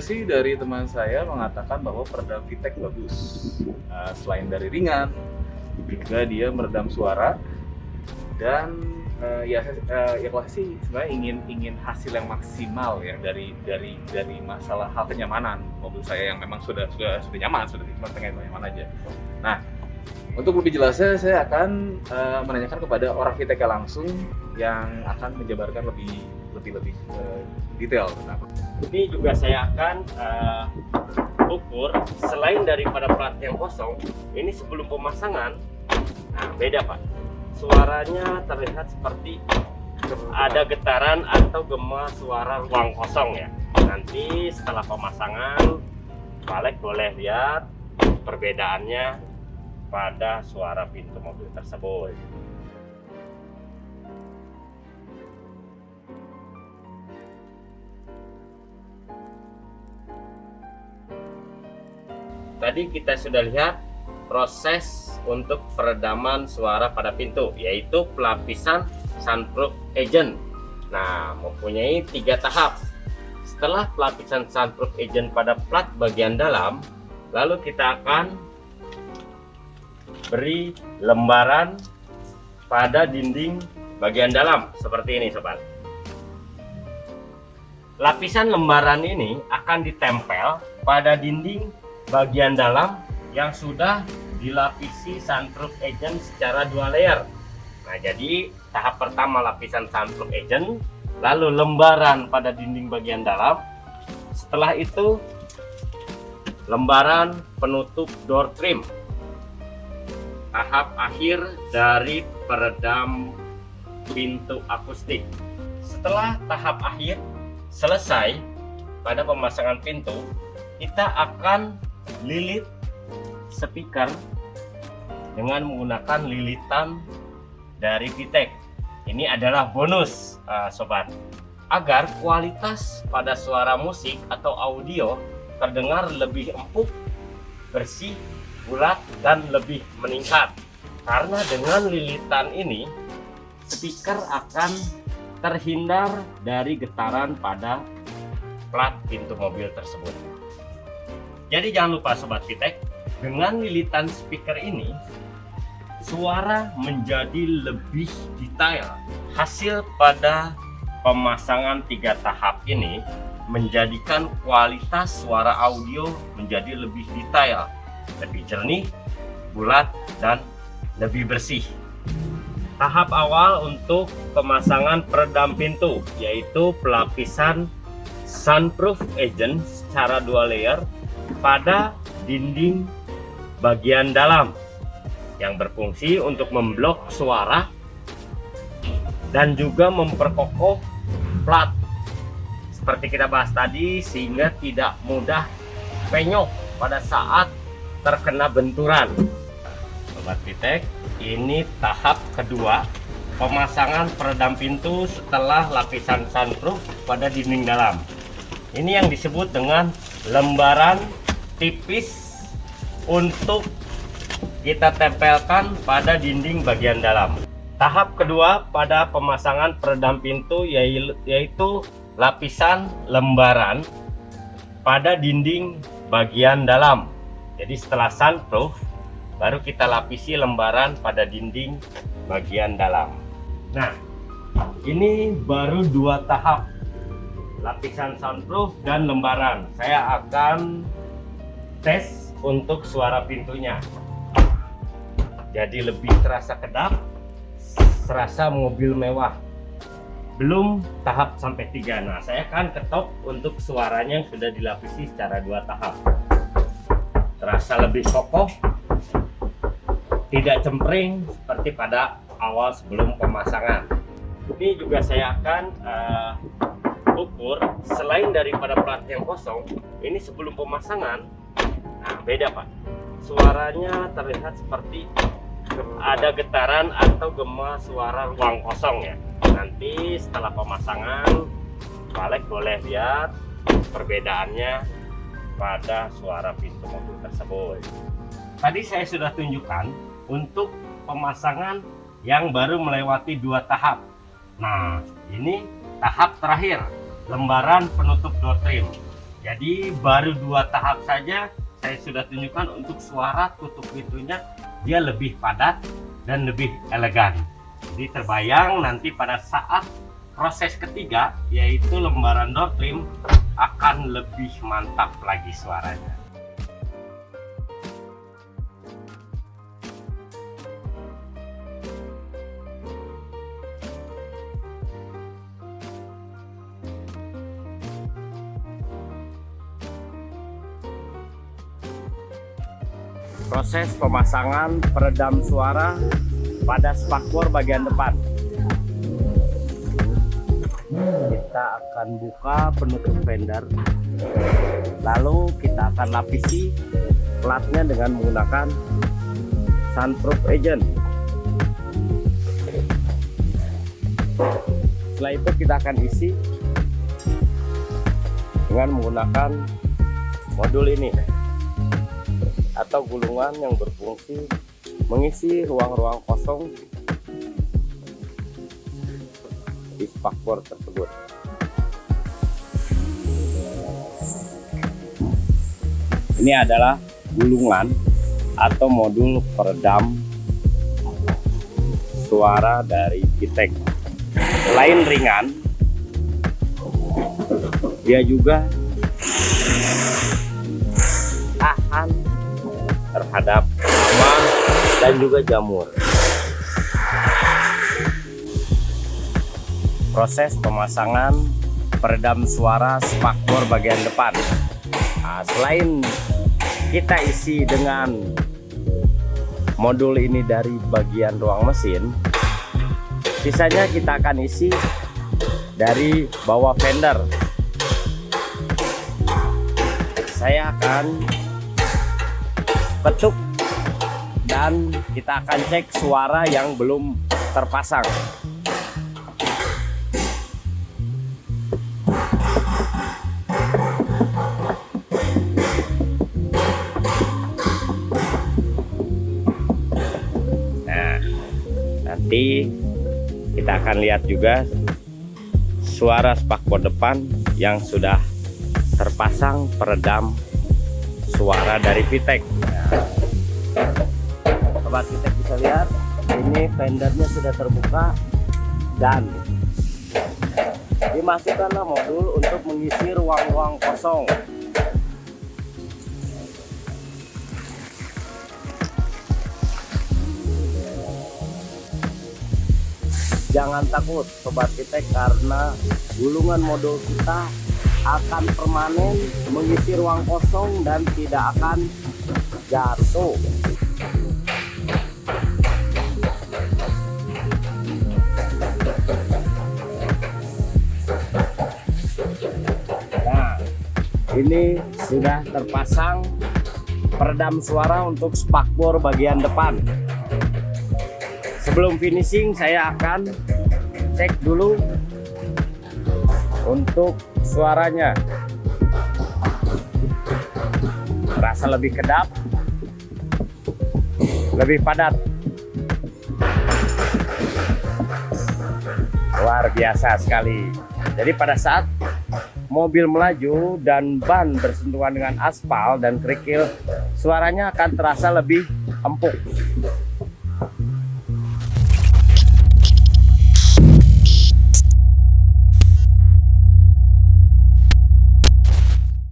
rekomendasi dari teman saya mengatakan bahwa peredam VTEC bagus. Selain dari ringan, juga dia meredam suara dan ya kalau sih sebenarnya ingin hasil yang maksimal ya dari masalah hal kenyamanan mobil saya yang memang sudah nyaman, sudah cuma pengen nyaman aja. Nah, untuk lebih jelasnya saya akan menanyakan kepada orang VTEC langsung yang akan menjabarkan lebih detail tentang. Ini juga saya akan ukur selain daripada plat yang kosong, ini sebelum pemasangan, nah beda Pak. Suaranya terlihat seperti ada getaran atau gema suara ruang kosong ya. Nanti setelah pemasangan, balik boleh lihat perbedaannya pada suara pintu mobil tersebut. Tadi kita sudah lihat proses untuk peredaman suara pada pintu, yaitu pelapisan sunroof agent. Nah, mempunyai 3 tahap. Setelah pelapisan sunroof agent pada plat bagian dalam, lalu kita akan beri lembaran pada dinding bagian dalam seperti ini sobat. Lapisan lembaran ini akan ditempel pada dinding bagian dalam yang sudah dilapisi sunroof agent secara 2 layer. Nah, jadi tahap pertama lapisan sunroof agent, lalu lembaran pada dinding bagian dalam. Setelah itu lembaran penutup door trim. Tahap akhir dari peredam pintu akustik. Setelah tahap akhir selesai pada pemasangan pintu, kita akan lilit speaker dengan menggunakan lilitan dari VTEC. Ini adalah bonus sobat, agar kualitas pada suara musik atau audio terdengar lebih empuk, bersih, bulat, dan lebih meningkat. Karena dengan lilitan ini speaker akan terhindar dari getaran pada plat pintu mobil tersebut. Jadi jangan lupa sobat VTEC, dengan lilitan speaker ini suara menjadi lebih detail. Hasil pada pemasangan 3 tahap ini menjadikan kualitas suara audio menjadi lebih detail, lebih jernih, bulat, dan lebih bersih. Tahap awal untuk pemasangan peredam pintu yaitu pelapisan sunroof agent secara 2 layer pada dinding bagian dalam yang berfungsi untuk memblok suara dan juga memperkokoh plat seperti kita bahas tadi, sehingga tidak mudah penyok pada saat terkena benturan. Sobat VTEC, ini tahap kedua pemasangan peredam pintu setelah lapisan sunroof pada dinding dalam. Ini yang disebut dengan lembaran tipis untuk kita tempelkan pada dinding bagian dalam. Tahap kedua pada pemasangan peredam pintu yaitu lapisan lembaran pada dinding bagian dalam. Jadi setelah sunroof baru kita lapisi lembaran pada dinding bagian dalam. Nah, ini baru 2 tahap, lapisan sunroof dan lembaran. Saya akan tes untuk suara pintunya. Jadi lebih terasa kedap, serasa mobil mewah. Belum tahap sampai 3. Nah, saya akan ketok untuk suaranya yang sudah dilapisi secara 2 tahap. Terasa lebih kokoh, tidak cempreng seperti pada awal sebelum pemasangan. Ini juga saya akan ukur selain daripada plat yang kosong, ini sebelum pemasangan. Nah, beda Pak. Suaranya terlihat seperti ada getaran atau gema suara ruang kosong ya. Nanti setelah pemasangan, balik boleh lihat perbedaannya pada suara pintu mobil tersebut. Tadi saya sudah tunjukkan untuk pemasangan yang baru melewati 2 tahap. Nah, ini tahap terakhir, lembaran penutup door trim. Jadi baru 2 tahap saja saya sudah tunjukkan untuk suara tutup pintunya dia lebih padat dan lebih elegan. Jadi terbayang nanti pada saat proses ketiga yaitu lembaran door trim akan lebih mantap lagi suaranya. Proses pemasangan peredam suara pada spakbor bagian depan. Kita akan buka penutup fender, lalu kita akan lapisi platnya dengan menggunakan sunproof agent. Setelah itu kita akan isi dengan menggunakan modul ini atau gulungan yang berfungsi mengisi ruang-ruang kosong di spakbor tersebut. Ini adalah gulungan atau modul peredam suara dari VTEC. Selain ringan, dia juga tahan terhadap hama dan juga jamur. Proses pemasangan peredam suara spakbor bagian depan. Nah, selain kita isi dengan modul ini dari bagian ruang mesin, sisanya kita akan isi dari bawah fender. Saya akan ketuk dan kita akan cek suara yang belum terpasang. Nah, nanti kita akan lihat juga suara spakbor depan yang sudah terpasang peredam suara dari VTEC. Sobat VTEC bisa lihat ini fendernya sudah terbuka dan dimasukkanlah modul untuk mengisi ruang-ruang kosong. Jangan takut Sobat VTEC, karena gulungan modul kita akan permanen mengisi ruang kosong dan tidak akan jatuh. Nah, ini sudah terpasang peredam suara untuk spakbor bagian depan. Sebelum finishing saya akan cek dulu untuk suaranya. Terasa lebih kedap, lebih padat. Luar biasa sekali. Jadi pada saat mobil melaju dan ban bersentuhan dengan aspal dan kerikil, suaranya akan terasa lebih empuk.